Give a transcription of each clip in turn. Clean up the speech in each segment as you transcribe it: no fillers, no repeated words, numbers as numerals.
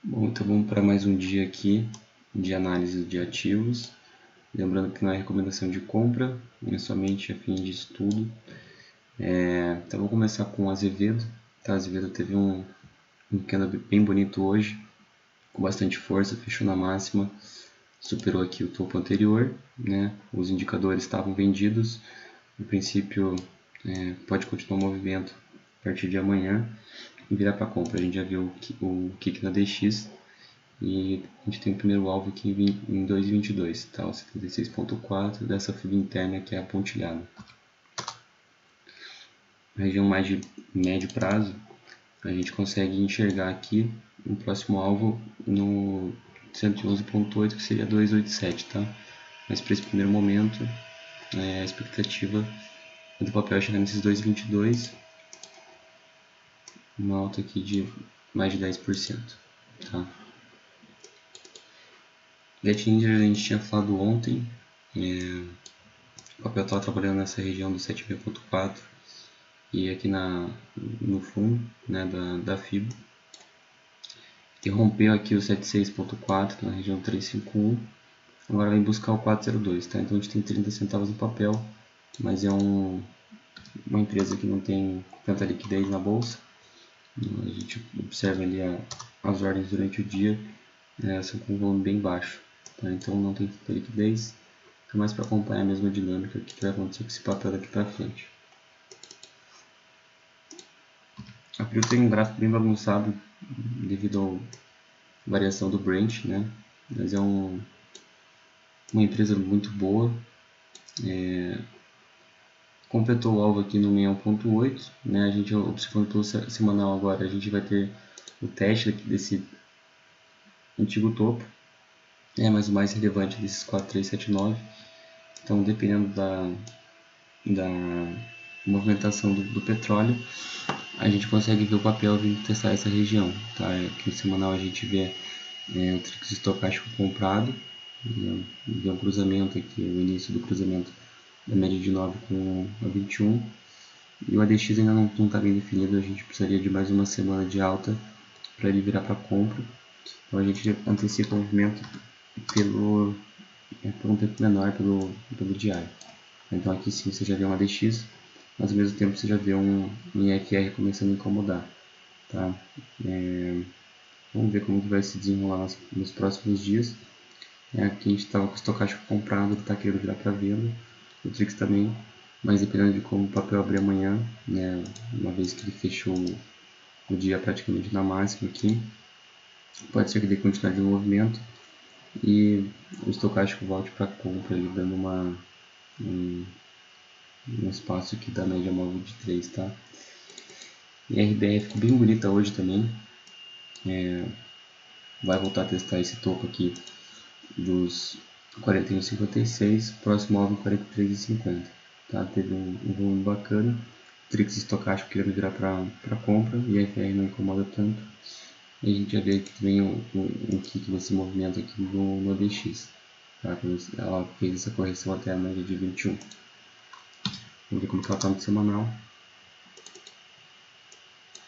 Bom, então vamos para mais um dia aqui de análise de ativos. Lembrando que não é recomendação de compra, é somente a fim de estudo. Então vou começar com o Azevedo. Tá, Azevedo teve um candle bem bonito hoje, com bastante força, fechou na máxima, superou aqui o topo anterior, né? Os indicadores estavam vendidos, no princípio pode continuar o movimento a partir de amanhã e virar para compra. A gente já viu o kick na DX. E a gente tem o primeiro alvo aqui em 2,22, tá? O 76,4 dessa fibra interna que é a pontilhada. Na região mais de médio prazo, a gente consegue enxergar aqui um próximo alvo no 111,8, que seria 2,87, tá? Mas para esse primeiro momento, a expectativa do papel chegar nesses 2,22, uma alta aqui de mais de 10%, tá? Get Ninja a gente tinha falado ontem, o papel estava trabalhando nessa região do 76,4 e aqui no fundo, né, da FIBO, que rompeu aqui o 76,4 na região 351, agora vem buscar o 402, tá? Então a gente tem 30 centavos no papel, mas é uma empresa que não tem tanta liquidez na bolsa. A gente observa ali as ordens durante o dia, são com um volume bem baixo, tá? Então não tem tanta liquidez, é mais para acompanhar a mesma dinâmica que vai acontecer com esse papel daqui para frente. A Prio tem um gráfico bem bagunçado devido à variação do Brent, né? Mas é uma empresa muito boa. Completou o alvo aqui no 61,8, né? A gente observando pelo semanal agora, a gente vai ter o teste desse antigo topo, mas o mais relevante desses 4,379. Então, dependendo da movimentação do petróleo, a gente consegue ver o papel vindo testar essa região, tá? Aqui no semanal a gente vê o Trix estocástico comprado, vê um cruzamento aqui, o início do cruzamento da média de 9 com a 21, e o ADX ainda não está bem definido, a gente precisaria de mais uma semana de alta para ele virar para compra, então a gente antecipa o movimento por um tempo menor pelo diário. Então aqui sim você já vê um ADX, mas ao mesmo tempo você já vê um IFR começando a incomodar, tá? Vamos ver como que vai se desenrolar nos próximos dias. Aqui a gente estava com o estocástico comprado, que está querendo virar para venda, o Trix também, mas dependendo de como o papel abrir amanhã, né, uma vez que ele fechou o dia praticamente na máxima aqui, pode ser que dê continuidade de movimento e o estocástico volte para compra, ele dando um espaço aqui da média móvel de 3, tá? E a RBR ficou bem bonita hoje também, vai voltar a testar esse topo aqui dos 41,56, próximo alvo 43,50, tá? Teve um volume bacana, Trix estocástico querendo virar para compra, e a FR não incomoda tanto, e a gente já vê que também um kick nesse movimento aqui no ADX, tá? Ela fez essa correção até a média de 21. Vamos ver como que ela está no semanal.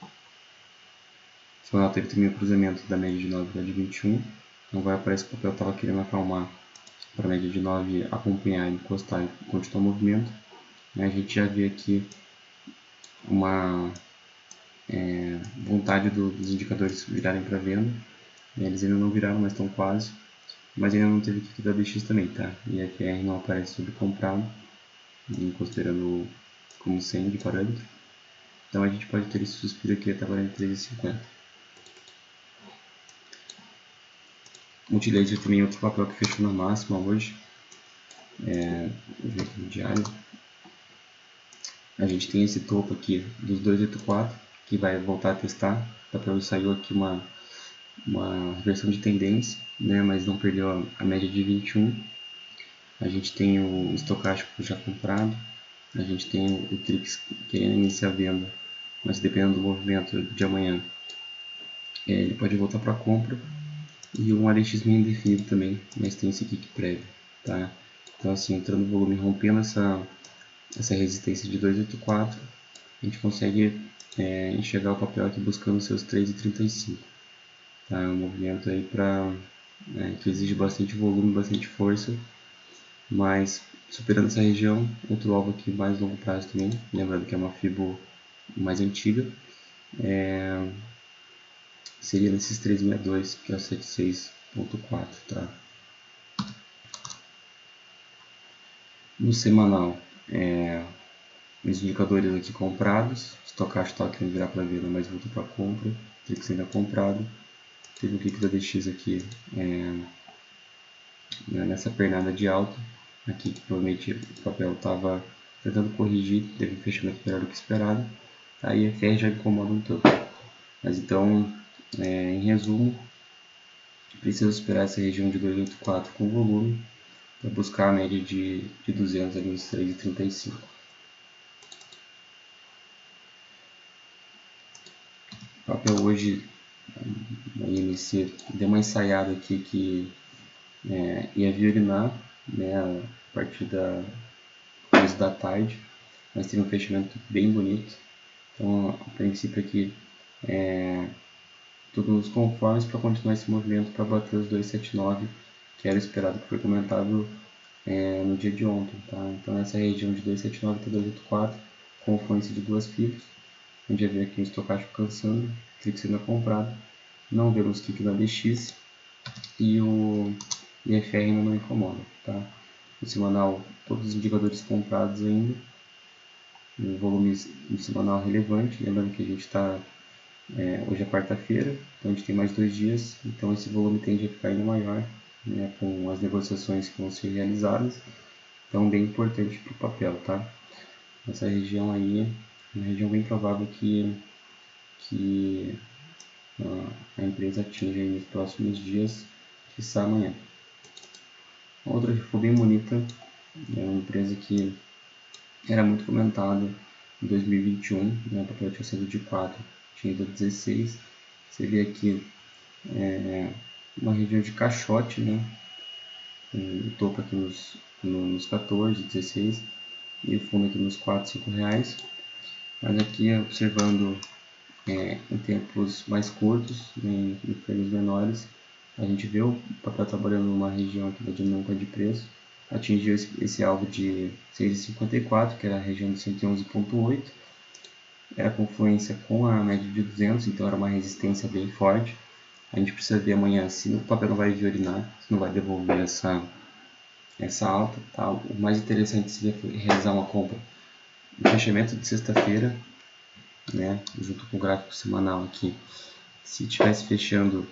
O semanal teve também o cruzamento da média de 9 para de 21, então vai aparecer que o papel estava querendo acalmar para a média de 9 acompanhar, encostar e continuar o movimento. A gente já vê aqui uma vontade dos indicadores virarem para venda. Eles ainda não viraram, mas estão quase. Mas ainda não teve kick da DX também, tá? E a FR não aparece sob comprado, considerando como 100 de parâmetro. Então a gente pode ter esse suspiro aqui até 43,50. Multilaser também é outro papel que fechou na máxima hoje. Vou ver aqui no diário. A gente tem esse topo aqui dos 284 que vai voltar a testar. O papel saiu aqui uma reversão de tendência, né, mas não perdeu a média de 21. A gente tem o estocástico já comprado. A gente tem o Trix querendo iniciar a venda, mas dependendo do movimento de amanhã, ele pode voltar para compra. E um ADX meio indefinido também, mas tem esse kick prévio, tá? Então assim, entrando no volume, rompendo essa resistência de 284, a gente consegue enxergar o papel aqui buscando seus 3,35. Tá? É um movimento aí que exige bastante volume, bastante força, mas superando essa região, outro alvo aqui mais longo prazo também, lembrando que é uma Fibo mais antiga, seria nesses 362, que é o 76.4, tá? No semanal, os indicadores aqui comprados, estocástico está querendo virar para venda, mas voltou para compra, Trix ainda comprado, teve o pico da DX aqui nessa pernada de alta, aqui que provavelmente o papel estava tentando corrigir, teve um fechamento melhor do que esperado, aí a FR já incomoda um tanto. Mas então, em resumo, precisa superar essa região de 284 com volume para buscar a média de 200 ali nos 3,35. O papel hoje, na IMC, deu uma ensaiada aqui que ia viorinar, né, a partir da começo da tarde, mas teve um fechamento bem bonito. Então, a princípio aqui, tudo nos conformes para continuar esse movimento para bater os 279, que era esperado, que foi comentado no dia de ontem. Tá? Então, essa região de 279 até 284, com influência de duas filas, a gente já vê aqui o estocástico cansando, clique sendo comprado, não vemos kick da DX e o IFR ainda não incomoda. Tá? No semanal, todos os indicadores comprados ainda, um volume no semanal relevante, lembrando que a gente está hoje é quarta-feira, então a gente tem mais 2 dias, então esse volume tende a ficar ainda maior, né, com as negociações que vão ser realizadas, então bem importante para o papel, tá? Essa região aí é uma região bem provável que a empresa atinja nos próximos dias, quiçá amanhã. Outra que ficou bem bonita, é uma empresa que era muito comentada em 2021, né, o papel tinha sido de 4, tinha ido a 16, você vê aqui uma região de caixote, né, o topo aqui nos 14, 16 e o fundo aqui nos 4, 5 reais, mas aqui observando em tempos mais curtos, em frames menores, a gente vê o papel trabalhando numa região aqui da dinâmica de preço, atingiu esse alvo de 6,54, que era a região de 111,8, era confluência com a média de 200, então era uma resistência bem forte. A gente precisa ver amanhã se o papel não vai viorinar, se não vai devolver essa alta. Tá? O mais interessante seria realizar uma compra no fechamento de sexta-feira, né, junto com o gráfico semanal aqui. Se estivesse fechando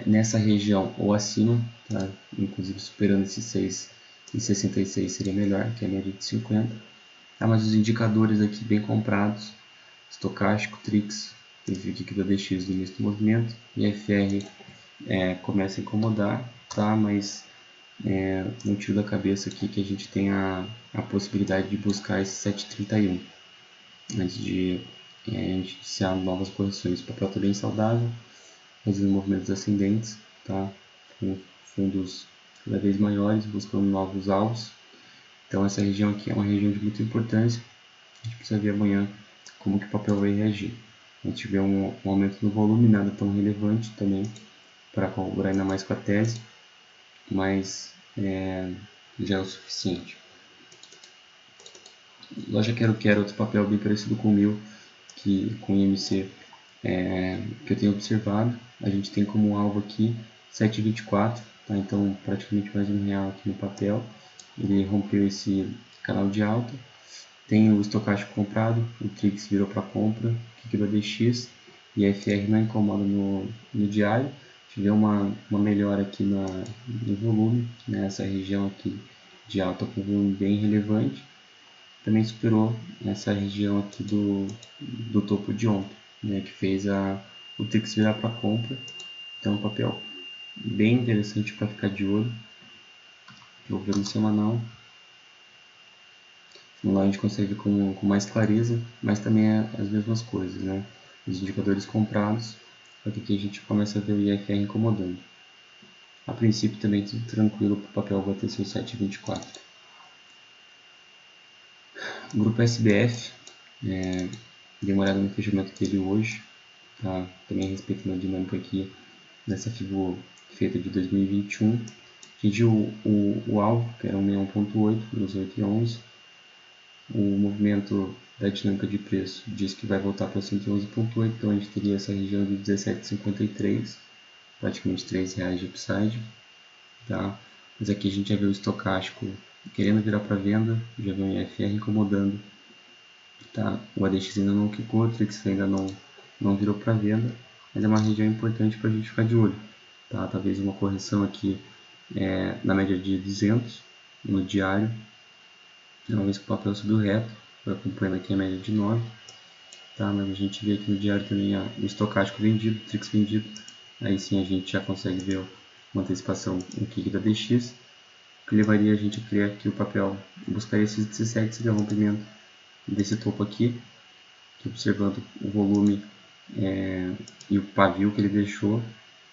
nessa região ou acima, tá? Inclusive superando esse 6,66 seria melhor, que é a média de 50. Tá? Mas os indicadores aqui bem comprados, estocástico, Trix, teve aqui da DX no início do movimento, e a FR começa a incomodar, tá? Mas não tiro da cabeça aqui que a gente tem a possibilidade de buscar esse 7,31 antes de iniciar novas correções. O papel está bem saudável, fazendo movimentos ascendentes, tá? Com fundos cada vez maiores, buscando novos alvos. Então essa região aqui é uma região de muita importância. A gente precisa ver amanhã como que o papel vai reagir. A gente vê um aumento no volume, nada tão relevante também para corroborar ainda mais com a tese, mas já é o suficiente. Loja Quero outro papel bem parecido com o meu, que com o IMC, que eu tenho observado. A gente tem como alvo aqui 7,24, tá? Então praticamente mais R$1 aqui no papel. Ele rompeu esse canal de alta. Tem o estocástico comprado, o Trix virou para compra, kick da DX e a FR não incomoda no diário. Tivemos uma melhora aqui no volume, nessa região aqui de alta com volume bem relevante. Também superou essa região aqui do topo de ontem, né, que fez o Trix virar para compra. Então, um papel bem interessante para ficar de olho. Eu vou ver no semanal. Lá a gente consegue ver com mais clareza, mas também é as mesmas coisas, né? Os indicadores comprados, aqui a gente começa a ver o IFR incomodando. A princípio também tudo tranquilo para o papel bater seu 7,24. O grupo SBF, dei uma olhada no fechamento dele hoje, tá? Também respeitando a dinâmica aqui dessa figura feita de 2021. Atingiu o alvo, que era um 61.8, nos 8,11. O movimento da dinâmica de preço diz que vai voltar para 111.8, então a gente teria essa região de 17,53, praticamente R$3 de upside, tá? Mas aqui a gente já vê o estocástico querendo virar para venda, já vê o IFR incomodando, tá? O ADX ainda não quicou, o Trix ainda não virou para venda, mas é uma região importante para a gente ficar de olho, tá? Talvez uma correção aqui na média de 200 no diário, uma vez que o papel subiu reto, foi acompanhando aqui a média de 9, tá? Mas a gente vê aqui no diário também o estocástico vendido, o Trix vendido, aí sim a gente já consegue ver uma antecipação um kick da DX, que levaria a gente a crer que o papel buscaria esses 17, seria o rompimento desse topo aqui, que observando o volume e o pavio que ele deixou,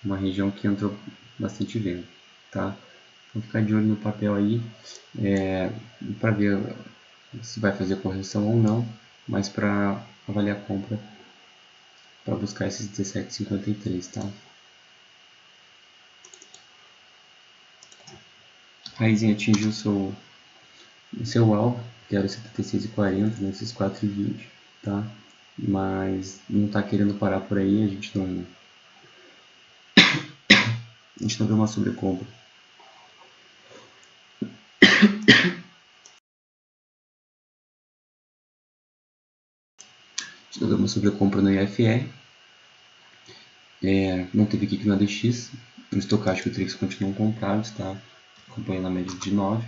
uma região que entrou bastante venda, tá? Vou ficar de olho no papel aí, para ver se vai fazer correção ou não, mas para avaliar a compra, para buscar esses 17,53, tá? A Ryzen atingiu o seu alvo, que era 76,40 nesses 4,20, tá? Mas não está querendo parar por aí, a gente não vê uma sobrecompra. A gente não vê uma sobrecompra no IFR, não teve kick no ADX, no estocástico e o Trix continuam comprados, tá? Acompanhando a média de 9.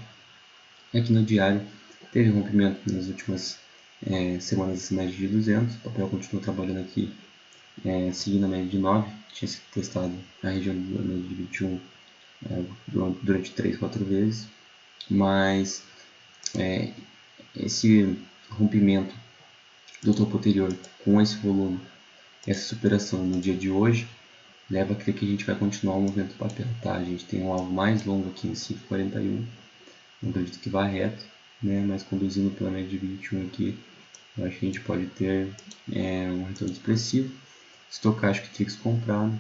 E aqui no diário teve rompimento nas últimas semanas essa média de 200, o papel continuou trabalhando aqui seguindo a média de 9, tinha sido testado na região da média de 21 durante 3, 4 vezes, mas esse rompimento do topo anterior com esse volume, essa superação no dia de hoje, leva a crer que a gente vai continuar o movimento do papel, tá? A gente tem um alvo mais longo aqui em 5,41, não acredito que vá reto, né? Mas conduzindo pela média de 21 aqui, eu acho que a gente pode ter um retorno expressivo. Estocástico e Trix comprado,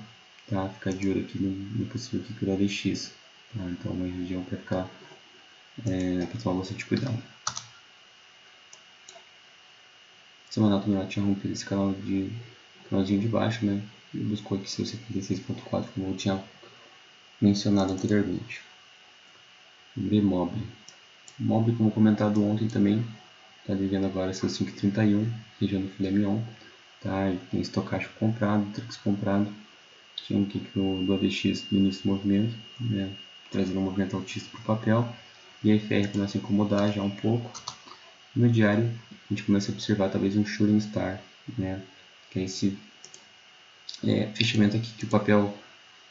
tá? Ficar de olho aqui no possível kick da DX, tá? Então é uma região para ficar, para tomar bastante cuidado. Semanal também ela tinha rompido esse canalzinho de baixo, né? E buscou aqui seu 76.4, como eu tinha mencionado anteriormente. Bmob. Mob, como comentado ontem também, está devendo agora seus 5,31, região do filé mignon, tá? Tem estocástico comprado, Trix comprado, tinha um kick do ADX no início do movimento, né? Trazendo um movimento altista para o papel, e a IFR começa a incomodar já um pouco. No diário, a gente começa a observar talvez um shooting star, né? Que é esse fechamento aqui que o papel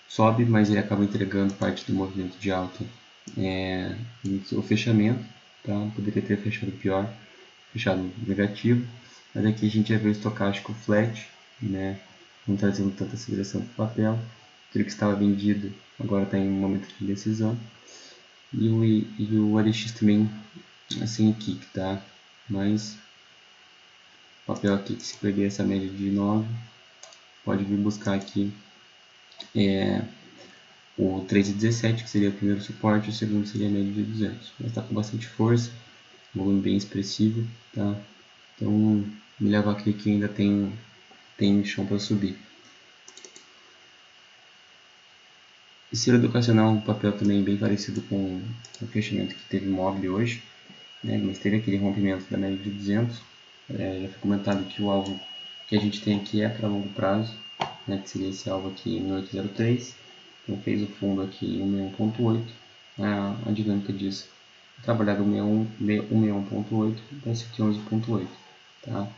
sobe, mas ele acaba entregando parte do movimento de alta o fechamento, tá? Poderia ter fechado pior, fechado negativo, mas aqui a gente já vê o estocástico flat, né? Não trazendo tanta aceleração para o papel. O Trix estava vendido, agora está em um momento de indecisão. E o ADX também assim kick, tá? Mas o papel aqui que se perder essa média de 9, pode vir buscar aqui o 3,17, que seria o primeiro suporte, o segundo seria a média de 200. Mas está com bastante força, volume bem expressivo, tá? Então me leva a crer que ainda tem chão para subir. Esse educacional, um papel também bem parecido com o fechamento que teve móvel hoje, né? Mas teve aquele rompimento da média de 200. Já foi comentado que o alvo que a gente tem aqui é para longo prazo, né? Que seria esse alvo aqui em 803. Então fez o fundo aqui em 161.8. A dinâmica disso é trabalhar do 161.8 para 111.8. Tá?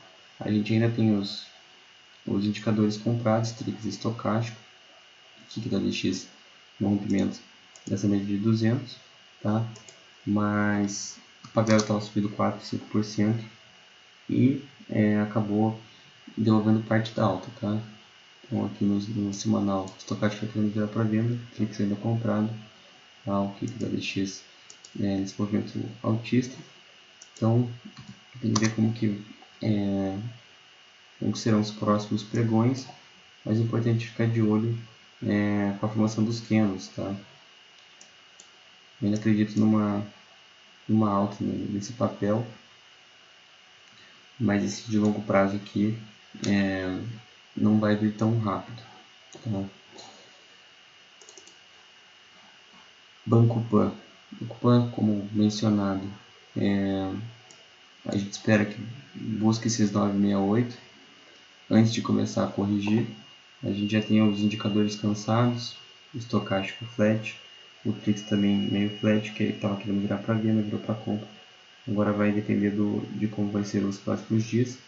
A gente ainda tem os indicadores comprados, Trix estocástico, kick da DX no rompimento dessa média de 200, tá? Mas o papel estava subindo 4, 5% e acabou devolvendo parte da alta, tá? Então aqui no semanal, o estocástico está querendo virar para venda, Trix ainda comprado, tá? O kick da DX nesse movimento altista. Então tem que ver como serão os próximos pregões. mas é importante ficar de olho com a formação dos candles, tá? Eu ainda acredito numa alta nesse papel, mas esse de longo prazo aqui não vai vir tão rápido, tá? Banco Pan. Banco Pan, como mencionado, a gente espera que busque esses 968 antes de começar a corrigir. A gente já tem os indicadores cansados, o estocástico flat, o Trix também meio flat, que estava querendo virar para venda, virou para compra. Agora vai depender de como vai ser os próximos dias,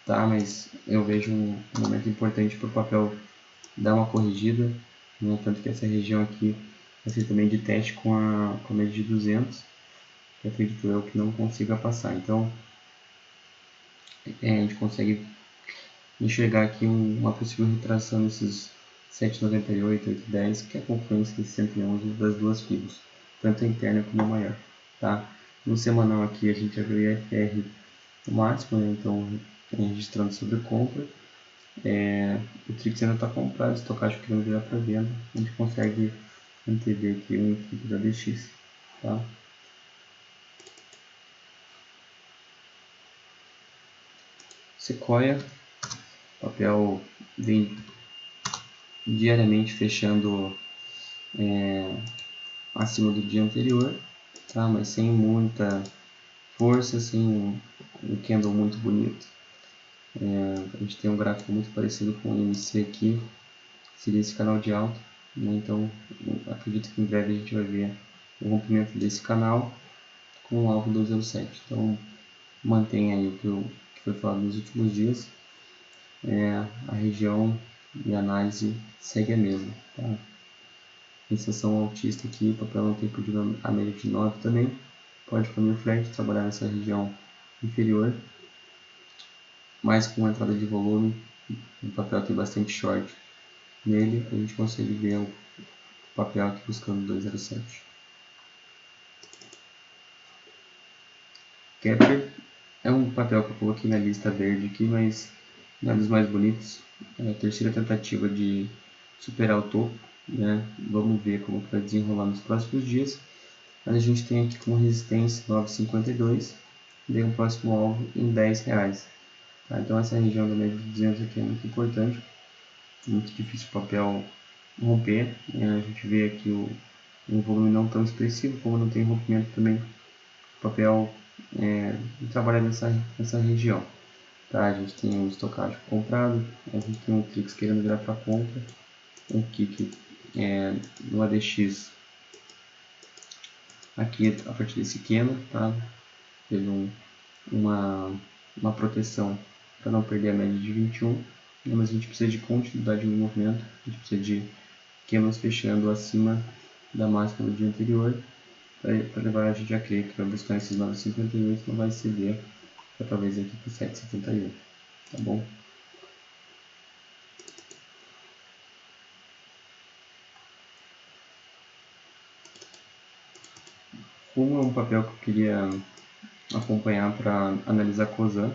tá? Mas eu vejo um momento importante para o papel dar uma corrigida, né? Tanto que essa região aqui vai ser também de teste com a média de 200, que acredito eu que não consiga passar. Então a gente consegue enxergar aqui uma possível retração nesses 7,98, 8,10, que é a confluência desse 111 das duas fibras, tanto a interna como a maior, tá? No semanal aqui a gente já viu o IFR no máximo, né? Então registrando sobre compra, o Trix ainda está comprado, o estocástico querendo virar para venda, a gente consegue antever aqui um equipe da DX, tá? Sequoia, papel vem diariamente fechando acima do dia anterior, tá? Mas sem muita força, sem um candle muito bonito. A gente tem um gráfico muito parecido com o IMC aqui, seria esse canal de alta, né? Então acredito que em breve a gente vai ver o rompimento desse canal com o alvo 207. Então mantém aí o que foi falado nos últimos dias, a região e a análise segue a mesma, tá? Sensação altista aqui, o papel não tem pedido a média de 9 também, pode caminho flat, trabalhar nessa região inferior, mas com entrada de volume, o papel tem bastante short nele, a gente consegue ver o papel aqui buscando 207. Kepler é um papel que eu coloquei na lista verde aqui, mas não é dos mais bonitos. É a terceira tentativa de superar o topo, né? Vamos ver como vai desenrolar nos próximos dias. Mas a gente tem aqui como resistência 9,52 e um próximo alvo em R$10. Tá? Então essa região da média de 200 aqui é muito importante, muito difícil o papel romper. A gente vê aqui um volume não tão expressivo, como não tem rompimento também, o papel trabalha nessa região. Tá? A gente tem um estocástico comprado, a gente tem um Trix querendo virar para compra, um kick no ADX aqui a partir desse candle, tá? Teve uma proteção para não perder a média de 21, mas a gente precisa de continuidade no movimento, a gente precisa de candles fechando acima da máxima do dia anterior, para levar a gente a crer que vai buscar esses 9,58, não vai ceder para talvez aqui para 7,78, tá bom? Rumo é um papel que eu queria acompanhar para analisar COSAN,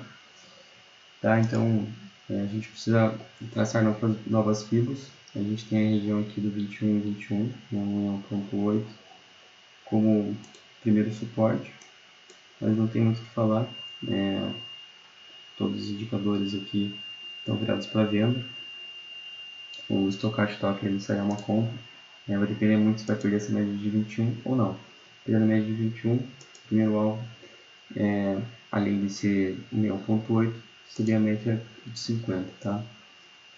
tá? Então a gente precisa traçar novas fibras. A gente tem a região aqui do 21 e 21, no 1.8, como primeiro suporte, mas não tem muito o que falar. Todos os indicadores aqui estão virados para venda. O estocástico estava querendo sair uma compra. Vai depender muito se vai perder essa média de 21 ou não. Perdendo a média de 21, primeiro alvo, além de ser 1.8, seria a média de 50, tá?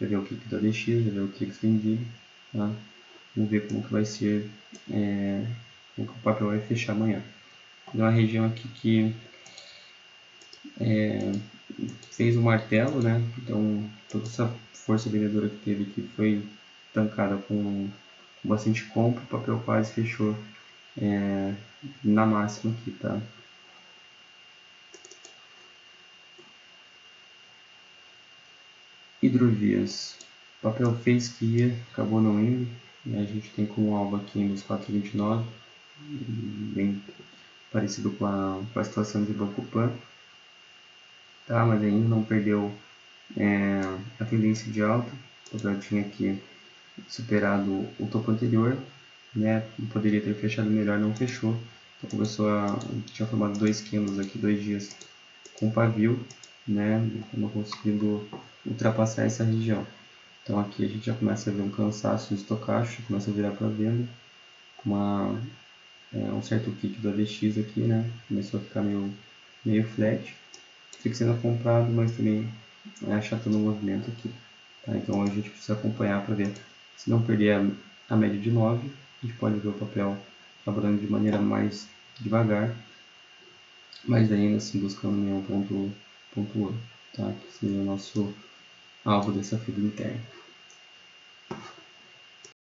Já ver o kick do ADX, já ver o Trix vendido, tá? Vamos ver como que vai ser, como que o papel vai fechar amanhã. Então a região aqui que fez o martelo, né? Então toda essa força vendedora que teve aqui foi tancada com bastante compra, o papel quase fechou na máxima aqui, tá? Hidrovias. O papel fez que ia, acabou não indo. A gente tem como alvo aqui nos 4,29, bem parecido com a situação de Banco Pan, tá? Mas ainda não perdeu a tendência de alta. o papel tinha aqui superado o topo anterior, né? Poderia ter fechado melhor, não fechou. Então começou tinha formado dois quilos aqui, 2 dias com pavio, né? Não conseguindo ultrapassar essa região. Então aqui a gente já começa a ver um cansaço estocástico, começa a virar para venda, um certo pique do ADX aqui, né? Começou a ficar meio flat, fica sendo comprado, mas também achatando o movimento aqui. Tá? Então a gente precisa acompanhar para ver se não perder a média de 9, a gente pode ver o papel trabalhando de maneira mais devagar, mas ainda assim buscando 1,8, tá? Que seria o nosso alvo dessa fibra interna.